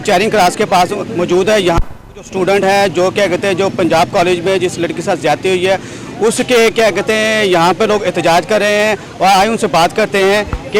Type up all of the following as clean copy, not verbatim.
चैरिंग class के पास मौजूद है। यहाँ जो स्टूडेंट है जो क्या कहते हैं जो पंजाब कॉलेज में जिस लड़की के साथ ज्यादती हुई है उसके क्या कहते हैं यहाँ पे लोग एहतजाज कर रहे हैं और आए उनसे बात करते हैं कि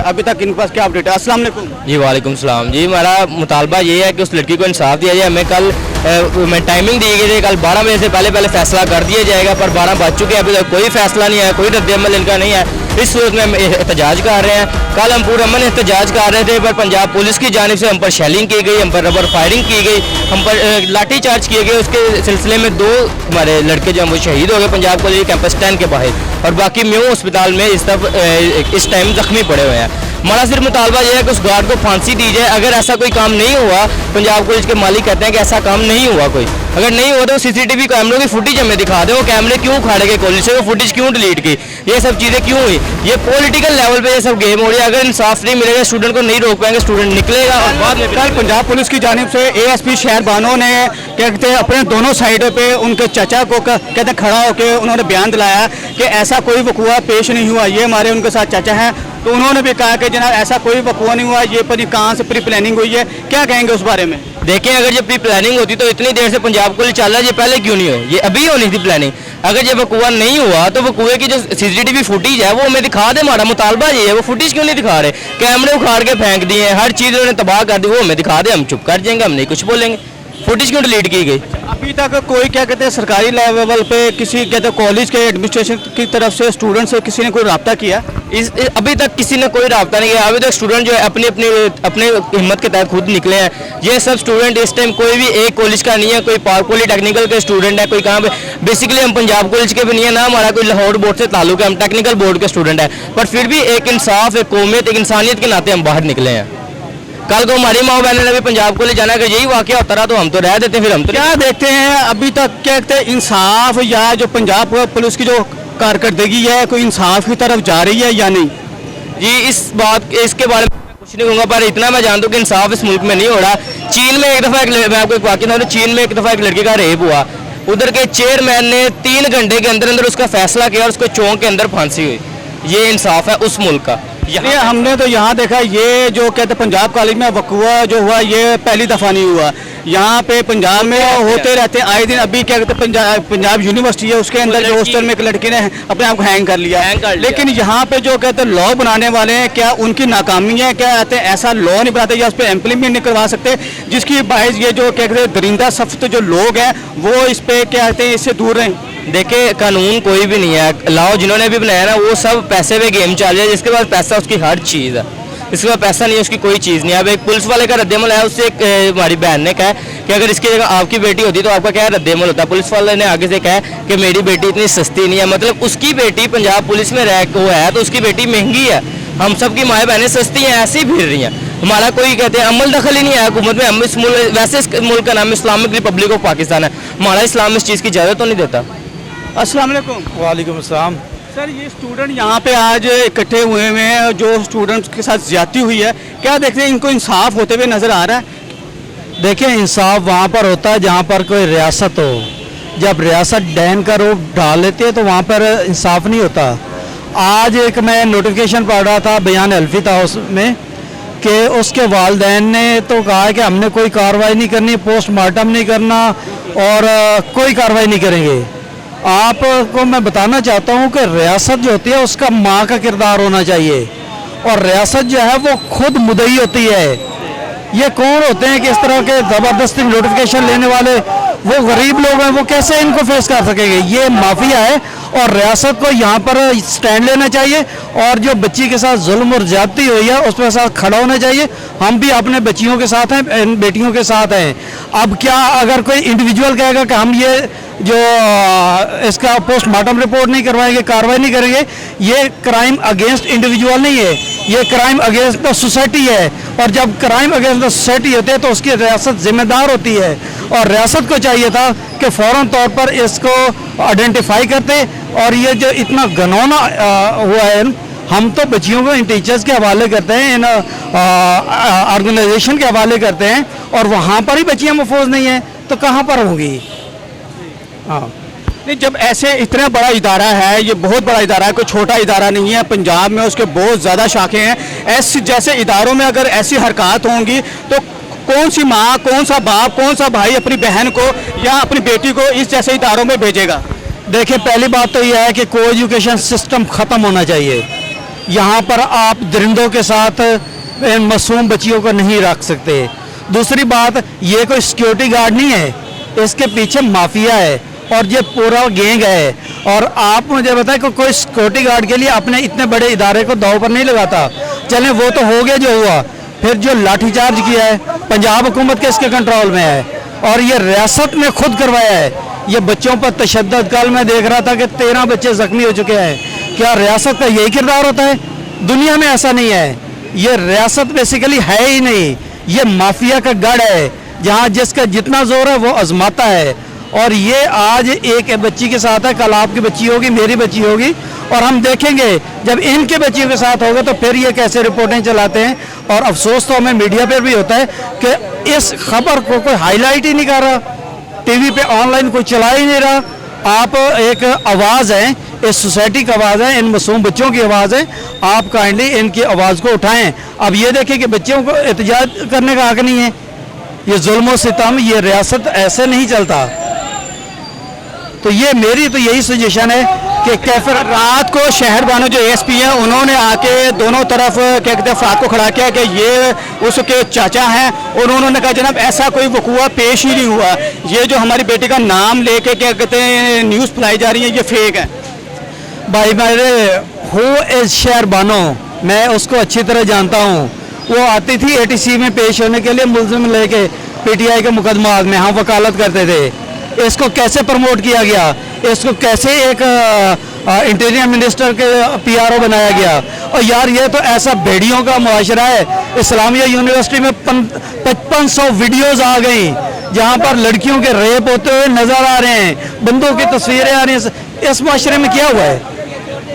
अभी तक इनके पास क्या अपडेट है। अस्सलाम वालेकुम जी। वालेकुम सलाम जी। हमारा मुतालबा ये है कि उस लड़की को इंसाफ दिया जाए। हमें कल टाइमिंग दी गई थी, कल 12 बजे से पहले फैसला कर दिया जाएगा, पर 12 बज चुके हैं, अभी तक कोई फैसला नहीं है, कोई रद्द-ए-अमल इनका नहीं है। इस सूरत में हम एहतजाज कर रहे हैं। कल हम पूरे अमन एहतजाज कर रहे थे, पर पंजाब पुलिस की जानिब से हम पर शेलिंग की गई, हम पर रबर फायरिंग की गई, हम पर लाठी चार्ज किए गए। उसके सिलसिले में 2 हमारे लड़के जो हैं वो शहीद हो गए पंजाब कॉलेज कैंपस 10 के बाहर, और बाकी म्यू अस्पताल में इस टाइम जख्मी पड़े हुए हैं। हमारा सिर्फ मुतालबा यह है कि उस गार्ड को फांसी दी जाए। अगर ऐसा कोई काम नहीं हुआ, पंजाब कॉलेज के मालिक कहते हैं कि ऐसा काम नहीं हुआ कोई, अगर नहीं हुआ तो सीसीटीवी कैमरों की फुटेज हमें दिखा दे, वो कैमरे क्यों उखाड़े गए कॉलेज से, वो फुटेज क्यों डिलीट की, ये सब चीज़ें क्यों हुई। ये पॉलिटिकल लेवल पे ये सब गेम हो रही है। अगर इंसाफ नहीं मिलेगा, स्टूडेंट को नहीं रोक पाएंगे, स्टूडेंट निकलेगा। और बाद में कल पंजाब पुलिस की जानिब से ASP शहर बानो ने क्या कहते हैं अपने दोनों साइडों पे उनके चाचा को कहते हैं खड़ा होकर उन्होंने बयान दिलाया कि ऐसा कोई वकूआ पेश नहीं हुआ। ये हमारे उनके साथ चाचा हैं, तो उन्होंने भी कहा कि जनाब ऐसा कोई वकूआ नहीं हुआ, ये पता कहाँ से प्री प्लानिंग हुई है। क्या कहेंगे उस बारे में? देखें, अगर ये प्री प्लानिंग होती तो इतनी देर से पंजाब कॉलेज चल रहा है, ये पहले क्यों नहीं हुई? ये अभी होनी थी प्लानिंग। अगर ये वकूआ नहीं हुआ तो वकूए की जो CCTV फुटेज है वो हमें दिखा दे। हमारा मुतालबा ये है, वो फुटेज क्यों नहीं दिखा रहे? कैमरे उखाड़ के फेंक दिए, हर चीज़ उन्होंने तबाह कर दी, वो हमें दिखा दे, हम चुप कर जाएंगे, हम नहीं कुछ बोलेंगे। फुटेज क्यों डिलीट की गई? अभी तक कोई क्या कहते हैं सरकारी लेवल पे किसी कहते हैं कॉलेज के एडमिनिस्ट्रेशन की तरफ से स्टूडेंट से किसी ने कोई रब्ता किया? अभी तक किसी ने कोई रब्ता नहीं किया। अभी तक स्टूडेंट जो है अपने हिम्मत के तहत खुद निकले हैं। ये सब स्टूडेंट इस टाइम कोई भी एक कॉलेज का नहीं है, कोई पॉलिटेक्निकल के स्टूडेंट है, कोई कहाँ पे। बेसिकली हम पंजाब कॉलेज के भी नहीं है ना, हमारा कोई लाहौर बोर्ड से ताल्लुक है, हम टेक्निकल बोर्ड के स्टूडेंट है, पर फिर भी एक इंसाफ, एक कौमियत, एक इंसानियत के नाते हम बाहर निकले हैं। कल को हमारी माँ बहनों ने भी पंजाब कॉलेज जाना, अगर यही वाकया होता रहा तो हम तो रह देते, फिर हम तो क्या देखते हैं अभी तक क्या कहते हैं इंसाफ या जो पंजाब पुलिस की जो कारकर्दगी है कोई इंसाफ की तरफ जा रही है या नहीं? जी, इसके बारे में कुछ नहीं कहूँगा, पर इतना मैं जानता हूँ कि इंसाफ इस मुल्क में नहीं हो रहा। चीन में एक दफ़ा मैं आपको एक वाकया था, चीन में एक दफ़ा एक लड़के का रेप हुआ, उधर के चेयरमैन ने 3 घंटे के अंदर उसका फैसला किया और उसको चौक के अंदर फांसी हुई। ये इंसाफ है उस मुल्क का। हमने तो यहाँ देखा ये जो कहते हैं पंजाब कॉलेज में वकूआ जो हुआ ये पहली दफ़ा नहीं हुआ, यहाँ पे पंजाब में होते रहते हैं आए दिन। अभी क्या कहते हैं पंजाब यूनिवर्सिटी है, उसके अंदर जो हॉस्टल में एक लड़की ने अपने आप को हैंग कर लिया। लेकिन यहाँ पे जो कहते हैं लॉ बनाने वाले हैं, क्या उनकी नाकामी है? क्या कहते हैं ऐसा लॉ नहीं बनाते या उस पर इम्प्लीमेंट नहीं करवा सकते, जिसकी बाइस ये जो कहते हैं दरिंदा सख्त जो लोग हैं वो इस पे क्या कहते हैं इससे दूर रहें? देखिए, कानून कोई भी नहीं है, लॉ जिन्होंने भी बनाया ना वो सब पैसे पे गेम चल रहा है। जिसके पास पैसा उसकी हर चीज़ है, इसके पास पैसा नहीं है उसकी कोई चीज़ नहीं है। अब एक पुलिस वाले का रद्द-ए-अमल है, उससे हमारी बहन ने कहा कि अगर इसकी जगह आपकी बेटी होती तो आपका क्या रद्द-ए-अमल होता। पुलिस वाले ने आगे से कहा कि मेरी बेटी इतनी सस्ती नहीं है, मतलब उसकी बेटी पंजाब पुलिस में रह वो है तो उसकी बेटी महंगी है। हम सब की माएँ बहनें सस्ती हैं, ऐसी फिर रही हैं। हमारा कोई कहते हैं अमल दखल ही नहीं है हुकूमत में। हम इस मुल्क, वैसे इस मुल्क का नाम इस्लामिक रिपब्लिक ऑफ पाकिस्तान है, हमारा इस्लाम इस चीज़ की इजाज़त तो नहीं देता। अस्सलाम वालेकुम। वालेकुम अस्सलाम। सर, ये स्टूडेंट यहाँ पे आज इकट्ठे हुए हुए हैं, जो स्टूडेंट्स के साथ ज्यादती हुई है, क्या देखते हैं इनको इंसाफ होते हुए नजर आ रहा है? देखिए, इंसाफ वहाँ पर होता है जहाँ पर कोई रियासत हो। जब रियासत डैन का रूप डाल लेती है तो वहाँ पर इंसाफ नहीं होता। आज एक मैं नोटिफिकेशन पढ़ रहा था, बयान अल्फी था उसमें, कि उसके वालिदैन ने तो कहा है कि हमने कोई कार्रवाई नहीं करनी, पोस्टमार्टम नहीं करना और कोई कार्रवाई नहीं करेंगे। आपको मैं बताना चाहता हूँ कि रियासत जो होती है उसका माँ का किरदार होना चाहिए, और रियासत जो है वो खुद मुद्दई होती है। ये कौन होते हैं कि इस तरह के ज़बरदस्ती नोटिफिकेशन लेने वाले? वो गरीब लोग हैं, वो कैसे इनको फेस कर सकेंगे? ये माफिया है, और रियासत को यहाँ पर स्टैंड लेना चाहिए, और जो बच्ची के साथ जुल्म और ज्यादती हुई है उस पर साथ खड़ा होना चाहिए। हम भी अपने बच्चियों के साथ हैं, इन बेटियों के साथ हैं। अब क्या अगर कोई इंडिविजुअल कहेगा कि हम ये जो इसका पोस्टमार्टम रिपोर्ट नहीं करवाएंगे, कार्रवाई नहीं करेंगे, ये क्राइम अगेंस्ट इंडिविजुअल नहीं है, ये क्राइम अगेंस्ट द सोसाइटी है। और जब क्राइम अगेंस्ट द सोसाइटी होते हैं तो उसकी रियासत जिम्मेदार होती है, और रियासत को चाहिए था कि फ़ौरन तौर पर इसको आइडेंटिफाई करते। और ये जो इतना घनौना हुआ है, हम तो बच्चियों को इन टीचर्स के हवाले करते हैं, इन ऑर्गेनाइजेशन के हवाले करते हैं, और वहाँ पर ही बच्चियाँ महफूज नहीं हैं तो कहाँ पर होंगी? हाँ, नहीं, जब ऐसे इतना बड़ा इदारा है, ये बहुत बड़ा इदारा है, कोई छोटा इदारा नहीं है, पंजाब में उसके बहुत ज़्यादा शाखें हैं। ऐसे जैसे इदारों में अगर ऐसी हरकत होंगी तो कौन सी माँ, कौन सा बाप, कौन सा भाई अपनी बहन को या अपनी बेटी को इस जैसे इदारों में भेजेगा? देखिए, पहली बात तो यह है कि को एजुकेशन सिस्टम ख़त्म होना चाहिए। यहाँ पर आप दरिंदों के साथ इन मासूम बच्चियों को नहीं रख सकते। दूसरी बात, ये कोई सिक्योरिटी गार्ड नहीं है, इसके पीछे माफिया है और ये पूरा गैंग है। और आप मुझे बताएं कि कोई सिक्योरिटी गार्ड के लिए अपने इतने बड़े इदारे को दांव पर नहीं लगाता। चलें, वो तो हो गया जो हुआ, फिर जो लाठीचार्ज किया है पंजाब हुकूमत के इसके कंट्रोल में है, और ये रियासत ने खुद करवाया है। ये बच्चों पर तशद्दुद, कल मैं देख रहा था कि 13 बच्चे जख्मी हो चुके हैं। क्या रियासत का यही किरदार होता है? दुनिया में ऐसा नहीं है। ये रियासत बेसिकली है ही नहीं, ये माफिया का गढ़ है, जहाँ जिसका जितना जोर है वो आजमाता है। और ये आज एक बच्ची के साथ है, कल आपकी बच्ची होगी, मेरी बच्ची होगी, और हम देखेंगे जब इनके बच्चियों के साथ होगा तो फिर ये कैसे रिपोर्टें चलाते हैं। और अफसोस तो हमें मीडिया पर भी होता है कि इस खबर को कोई हाईलाइट ही नहीं कर रहा, टीवी पे ऑनलाइन कोई चला ही नहीं रहा। आप एक आवाज़ हैं, इस सोसाइटी की आवाज़ है, इन मासूम बच्चों की आवाज़ है, आप काइंडली इनकी आवाज़ को उठाएं। अब ये देखें कि बच्चों को एहतजाज करने का हक नहीं है। ये जुल्म और सितम, ये रियासत ऐसे नहीं चलता। तो ये मेरी तो यही सजेशन है कि कैफर रात को शहर बानो जो एसपी हैं उन्होंने आके दोनों तरफ क्या कहते हैं फाक को खड़ा किया कि ये उसके चाचा हैं, और उन्होंने कहा जनाब ऐसा कोई वकूआ पेश ही नहीं हुआ, ये जो हमारी बेटी का नाम लेके क्या कहते हैं न्यूज़ फैलाई जा रही है ये फेक है। भाई मेरे हु इज शहर बानो, मैं उसको अच्छी तरह जानता हूँ। वो आती थी एटीसी में पेश होने के लिए मुल्जिम लेके पीटीआई के मुकदमा में, हम वकालत करते थे। इसको कैसे प्रमोट किया गया, इसको कैसे एक इंटीरियर मिनिस्टर के पीआरओ बनाया गया। और यार ये तो ऐसा भेड़ियों का मुआशरा है। इस्लामिया यूनिवर्सिटी में 5500 वीडियोस आ गई जहाँ पर लड़कियों के रेप होते हुए नजर आ रहे हैं, बंदों की तस्वीरें आ रही हैं। इस मुआशरे में क्या हुआ है?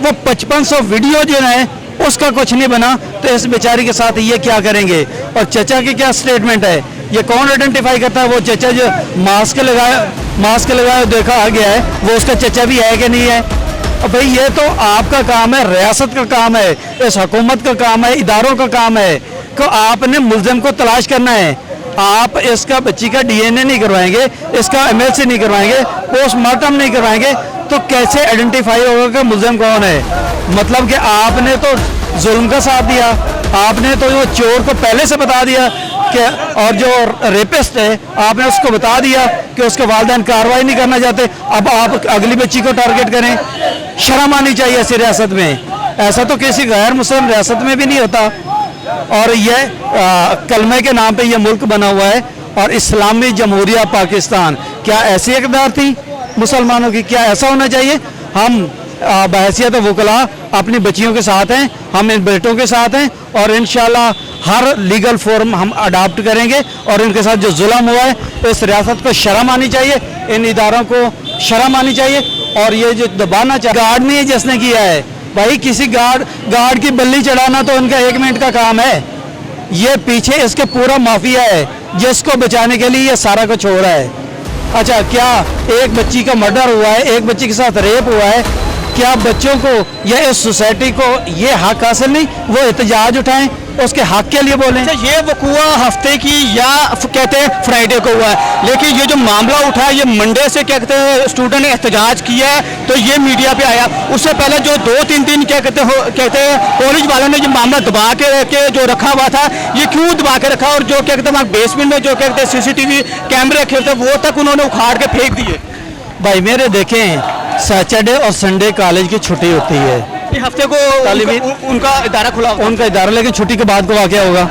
वो 5500 वीडियो जो है उसका कुछ नहीं बना, तो इस बेचारी के साथ ये क्या करेंगे? और चचा की क्या स्टेटमेंट है? ये कौन आइडेंटिफाई करता है? वो चचा जो मास्क लगाया देखा आ गया है, वो उसका चचा भी है कि नहीं है? और भाई ये तो आपका काम है, रियासत का काम है, इस हुकूमत का काम है, इदारों का काम है कि आपने मुल्जिम को तलाश करना है। आप इसका बच्ची का डीएनए नहीं करवाएंगे, इसका एमएलसी नहीं करवाएंगे, पोस्टमार्टम नहीं करवाएंगे, तो कैसे आइडेंटिफाई होगा कि मुल्जिम कौन है? मतलब कि आपने तो जुल्म का साथ दिया, आपने तो वो चोर को पहले से बता दिया कि, और जो रेपिस्ट है आपने उसको बता दिया कि उसके वालिदैन कार्रवाई नहीं करना चाहते। अब आप अगली बच्ची को टारगेट करें, शर्म आनी चाहिए ऐसी रियासत में। ऐसा तो किसी गैर मुस्लिम रियासत में भी नहीं होता। और ये कलमे के नाम पे ये मुल्क बना हुआ है, और इस्लामी जमहूरिया पाकिस्तान, क्या ऐसी इक़दार थी मुसलमानों की? क्या ऐसा होना चाहिए? हम बहैसियत वकला अपनी बच्चियों के साथ हैं, हम इन बेटों के साथ हैं और इंशाल्लाह हर लीगल फॉर्म हम अडॉप्ट करेंगे और इनके साथ जो जुल्म हुआ है इस रियासत को शर्म आनी चाहिए, इन इदारों को शर्म आनी चाहिए और ये जो दबाना चाहिए गार्ड नहीं है जिसने किया है भाई, किसी गार्ड की बल्ली चढ़ाना तो उनका 1 मिनट का काम है। ये पीछे इसके पूरा माफिया है जिसको बचाने के लिए ये सारा कुछ हो रहा है। अच्छा, क्या एक बच्ची का मर्डर हुआ है, एक बच्ची के साथ रेप हुआ है, क्या बच्चों को या इस सोसाइटी को ये हक हासिल नहीं, वो एहतजाज उठाएं, उसके हक के लिए बोलें। अच्छा, ये वकूआ हफ्ते की या कहते हैं फ्राइडे को हुआ है, लेकिन ये जो मामला उठा है ये मंडे से क्या कहते हैं स्टूडेंट ने एहतजाज किया है तो ये मीडिया पे आया। उससे पहले जो 2-3 दिन क्या कहते हैं कॉलेज वालों ने ये मामला दबा के जो रखा हुआ था, ये क्यों दबा के रखा और जो क्या कहते हैं बेसमेंट में जो क्या कहते हैं CCTV कैमरे रखे थे वो तक उन्होंने उखाड़ के फेंक दिए। भाई मेरे देखें, सैटरडे और संडे कॉलेज की छुट्टी होती है, ये हफ्ते को उनका इदारा खुला होगा, उनका इदारा, लेकिन छुट्टी के बाद को वाक़या होगा।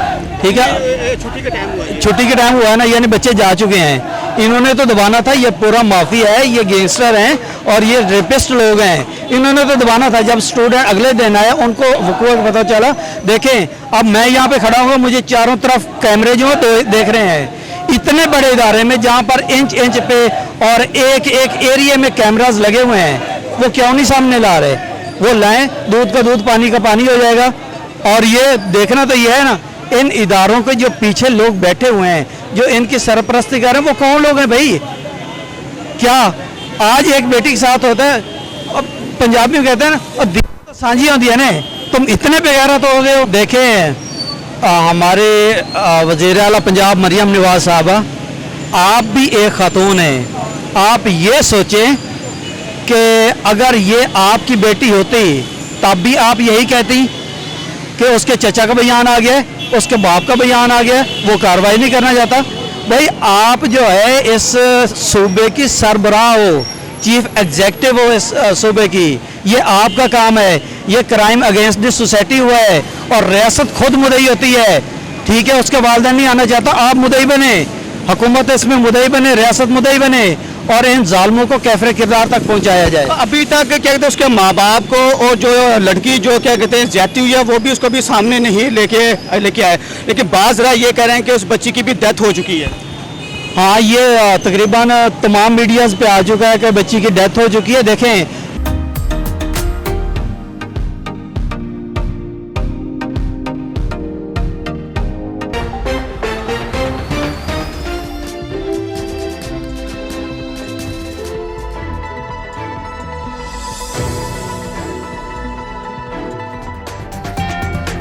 ठीक है, छुट्टी का टाइम हुआ है, छुट्टी के टाइम हुआ है ना, यानी बच्चे जा चुके हैं, इन्होंने तो दबाना था, ये पूरा माफिया है, ये गैंगस्टर हैं और ये रेपिस्ट लोग हैं, इन्होंने तो दबाना था। जब स्टूडेंट अगले दिन आए उनको वकूआ पता चला। देखें, अब मैं यहाँ पे खड़ा हूँ, मुझे चारों तरफ कैमरे जो देख रहे हैं, इतने बड़े इदारे में जहाँ पर इंच पे और एक एरिया में कैमरास लगे हुए हैं, वो क्यों नहीं सामने ला रहे? वो लाएं, दूध का दूध पानी का पानी हो जाएगा। और ये देखना तो ये है ना, इन इदारों के जो पीछे लोग बैठे हुए हैं, जो इनकी सरपरस्ती कर रहे हैं, वो कौन लोग हैं भाई? क्या आज एक बेटी के साथ होता है, अब पंजाबी में कहते हैं ना, और तो सांझी होती है ना, तुम इतने बेगैरत हो गए हो। देखें, हमारे वज़ीर आला पंजाब मरियम नवाज साहबा, आप भी एक खातून हैं, आप ये सोचें कि अगर ये आपकी बेटी होती तब भी आप यही कहती कि उसके चचा का बयान आ गया, उसके बाप का बयान आ गया, वो कार्रवाई नहीं करना चाहता। भाई आप जो है इस सूबे की सरबराह हो, चीफ एग्जेक्टिव हो इस सूबे की, ये आपका काम है। ये क्राइम अगेंस्ट द सोसाइटी हुआ है और रियासत खुद मुदई होती है, ठीक है, उसके वालिदैन नहीं आना चाहता, आप मुदई बने, हुकूमत इसमें मुदई बने, रियासत मुदई बने और इन जालमों को कैफरे किरदार तक पहुंचाया जाए। अभी तक क्या कहते हैं उसके माँ बाप को और जो लड़की जो क्या कहते हैं ज्यादती हुई है वो भी उसको भी सामने नहीं लेके आए, लेकिन बाज़ राय ये कह रहे हैं कि उस बच्ची की भी डेथ हो चुकी है। हाँ, ये तकरीबन तमाम मीडियाज़ पे आ चुका है कि बच्ची की डेथ हो चुकी है। देखें,